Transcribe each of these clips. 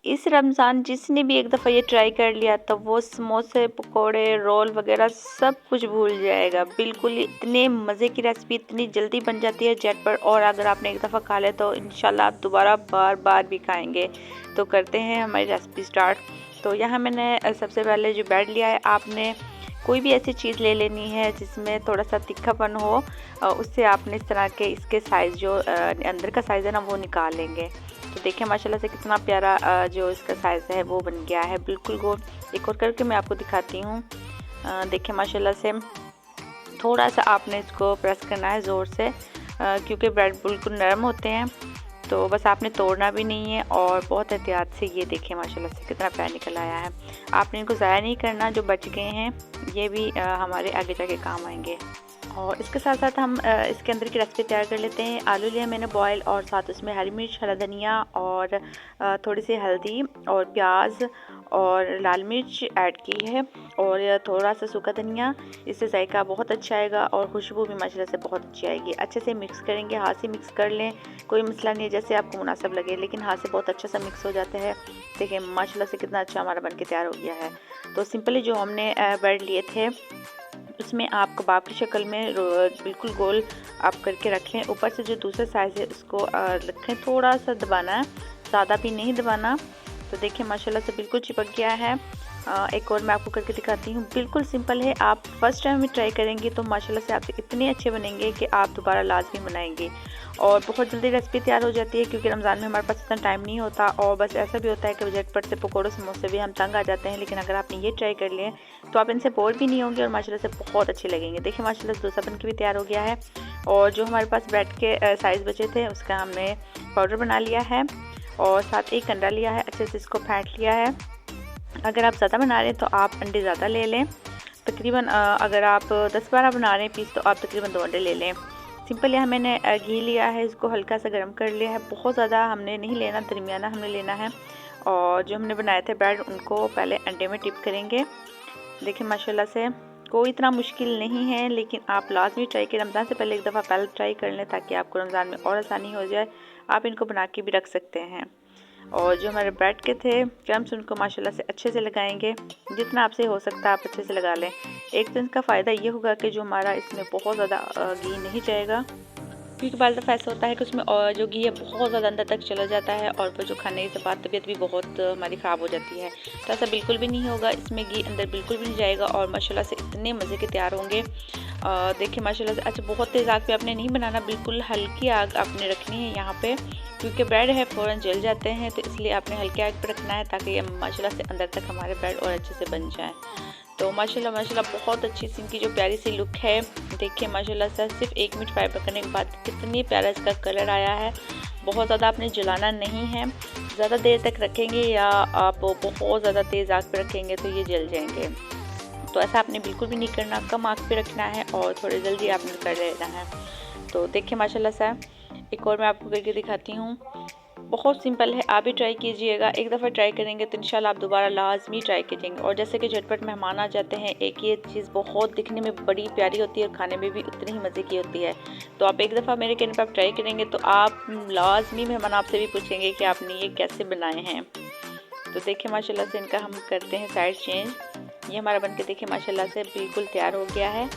इस रमज़ान जिसने भी एक दफ़ा ये ट्राई कर लिया तो वो समोसे, पकोड़े, रोल वगैरह सब कुछ भूल जाएगा। बिल्कुल इतने मज़े की रेसिपी, इतनी जल्दी बन जाती है झटपट, और अगर आपने एक दफ़ा खा लिया तो इंशाल्लाह आप दोबारा बार बार भी खाएंगे। तो करते हैं हमारी रेसिपी स्टार्ट। तो यहाँ मैंने सबसे पहले जो ब्रेड लिया है, आपने कोई भी ऐसी चीज़ ले लेनी है जिसमें थोड़ा सा तिखापन हो, उससे आपने इस तरह के इसके साइज़ जो अंदर का साइज़ है ना वो निकाल लेंगे। तो देखिए माशाल्लाह से कितना प्यारा जो इसका साइज़ है वो बन गया है, बिल्कुल गोल। एक और करके मैं आपको दिखाती हूँ। देखिए माशाल्लाह से थोड़ा सा आपने इसको प्रेस करना है ज़ोर से, क्योंकि ब्रेड बिल्कुल नरम होते हैं। तो बस आपने तोड़ना भी नहीं है, और बहुत एहतियात से ये देखिए माशाल्लाह से कितना प्यार निकल आया है। आपने इनको ज़ाया नहीं करना, जो बच गए हैं ये भी हमारे आगे जाके काम आएंगे। और इसके साथ साथ हम इसके अंदर की रेसिपी तैयार कर लेते हैं। आलू लिए मैंने बॉयल, और साथ उसमें हरी मिर्च, हरा धनिया, और थोड़ी सी हल्दी और प्याज और लाल मिर्च ऐड की है, और थोड़ा सा सूखा धनिया। इससे जायका बहुत अच्छा आएगा और खुशबू भी माशाल्लाह से बहुत अच्छी आएगी। अच्छे से मिक्स करेंगे, हाथ से मिक्स कर लें, कोई मसला नहीं है, जैसे आपको मुनासिब लगे, लेकिन हाथ से बहुत अच्छा सा मिक्स हो जाता है। देखिए माशाल्लाह से कितना अच्छा हमारा बन के तैयार हो गया है। तो सिंपली जो हमने ब्रेड लिए थे उसमें आप कबाब की शक्ल में बिल्कुल गोल आप करके रख लें। ऊपर से जो दूसरा साइज़ है उसको रखें, थोड़ा सा दबाना है, ज़्यादा भी नहीं दबाना। तो देखिए माशाल्लाह से बिल्कुल चिपक गया है। एक और मैं आपको करके दिखाती हूँ, बिल्कुल सिंपल है। आप फर्स्ट टाइम भी ट्राई करेंगे तो माशाल्लाह से आपसे इतने अच्छे बनेंगे कि आप दोबारा लाजमी बनाएंगे। और बहुत जल्दी रेसिपी तैयार हो जाती है, क्योंकि रमज़ान में हमारे पास इतना टाइम नहीं होता, और बस ऐसा भी होता है कि झटपट से पकौड़े समोसे भी हम तंग आ जाते हैं। लेकिन अगर आपने ये ट्राई कर लिए तो आप इनसे बोर भी नहीं होंगे, और माशाल्लाह से बहुत अच्छे लगेंगे। देखिए माशाल्लाह से डोसा बन के भी तैयार हो गया है, और जो हमारे पास ब्रेड के साइज़ बचे थे उसका हमने पाउडर बना लिया है, और साथ एक अंडा लिया है, अच्छे से इसको फेंट लिया है। अगर आप ज़्यादा बना रहे हैं तो आप अंडे ज़्यादा ले लें, तकरीबन अगर आप 10-12 बना रहे हैं पीस तो आप तकरीबन 2 अंडे ले लें। सिंपल यहाँ मैंने घी लिया है, इसको हल्का सा गर्म कर लिया है, बहुत ज़्यादा हमने नहीं लेना, दरमियाना हमने लेना है। और जो हमने बनाए थे ब्रेड उनको पहले अंडे में टिप करेंगे। देखिए माशाल्लाह से कोई इतना मुश्किल नहीं है, लेकिन आप लाजमी ट्राई करें। रमज़ान से पहले एक दफ़ा पहले ट्राई कर लें ताकि आपको रमज़ान में और आसानी हो जाए। आप इनको बना के भी रख सकते हैं। और जो हमारे ब्रेड के थे क्रम्स उनको माशाल्लाह से अच्छे से लगाएंगे, जितना आपसे हो सकता है आप अच्छे से लगा लें। एक तो इसका फ़ायदा ये होगा कि जो हमारा इसमें बहुत ज़्यादा घी नहीं जाएगा, क्योंकि बार दफ़ा ऐसा होता है कि उसमें जो घी है बहुत ज़्यादा अंदर तक चला जाता है, और फिर जो खाने के बाद तबीयत भी बहुत हमारी ख़राब हो जाती है। तो ऐसा बिल्कुल भी नहीं होगा, इसमें घी अंदर बिल्कुल भी नहीं जाएगा, और माशाल्लाह से इतने मज़े के तैयार होंगे। देखिए माशाल्लाह से अच्छा, बहुत तेज़ आग पे आपने नहीं बनाना, बिल्कुल हल्की आग आपने रखनी है यहाँ पे, क्योंकि ब्रेड है फ़ौरन जल जाते हैं, तो इसलिए आपने हल्की आग पे रखना है ताकि ये माशाल्लाह से अंदर तक हमारे ब्रेड और अच्छे से बन जाए। तो माशाल्लाह माशाल्लाह बहुत अच्छी सी इनकी जो प्यारी सी लुक है। देखिए माशाल्लाह से सिर्फ 1 मिनट फ्राई करने के बाद कितनी प्यारा इसका कलर आया है। बहुत ज़्यादा आपने जलाना नहीं है, ज़्यादा देर तक रखेंगे या आप बहुत ज़्यादा तेज़ आग पे रखेंगे तो ये जल जाएंगे। तो ऐसा आपने बिल्कुल भी नहीं करना, कम आग पे रखना है और थोड़ी जल्दी आपने कर लेना है। तो देखिए माशाल्लाह से एक और मैं आपको करके दिखाती हूँ, बहुत सिंपल है, आप भी ट्राई कीजिएगा। एक दफ़ा ट्राई करेंगे तो इंशाल्लाह आप दोबारा लाजमी ट्राई कीजिएंगे। और जैसे कि झटपट मेहमान आ जाते हैं, एक ये चीज़ बहुत दिखने में बड़ी प्यारी होती है और खाने में भी उतनी ही मज़े की होती है। तो आप एक दफ़ा मेरे कहने पर आप ट्राई करेंगे तो आप लाजमी मेहमान आपसे भी पूछेंगे कि आपने ये कैसे बनाए हैं। तो देखिए माशाल्लाह से इनका हम करते हैं साइड चेंज। ये हमारा बनके देखिए माशाल्लाह से बिल्कुल तैयार हो गया है।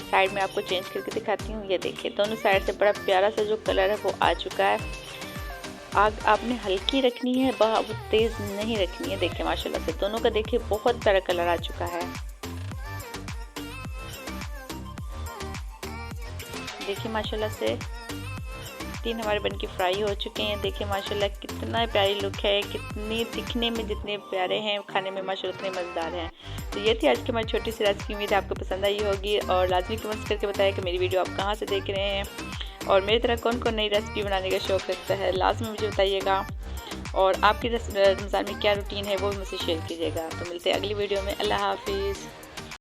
साइड में आपको चेंज करके दिखाती हूँ। ये देखिए दोनों साइड से बड़ा प्यारा सा जो कलर है वो आ चुका है। आग आपने हल्की रखनी है, बहुत तेज़ नहीं रखनी है। देखिए माशाल्लाह से दोनों का देखिए बहुत प्यारा कलर आ चुका है। देखिए माशाल्लाह से 3 हमारे बनके फ्राई हो चुके हैं। देखिए माशाल्लाह कितना प्यारी लुक है, कितने दिखने में जितने प्यारे हैं खाने में माशाल्लाह उतने मज़ेदार हैं। तो ये थी आज की हमारी छोटी सी रेसिपी, उम्मीद है आपको पसंद आई होगी, और लाजमी कमेंट्स करके बताया कि मेरी वीडियो आप कहाँ से देख रहे हैं, और मेरी तरह कौन कौन नई रेसिपी बनाने का शौक़ रखता है, लाजमी मुझे बताइएगा। और आपकी रमज़ान में क्या रूटीन है वो भी मुझसे शेयर कीजिएगा। तो मिलते हैं अगली वीडियो में। अल्लाह हाफिज़।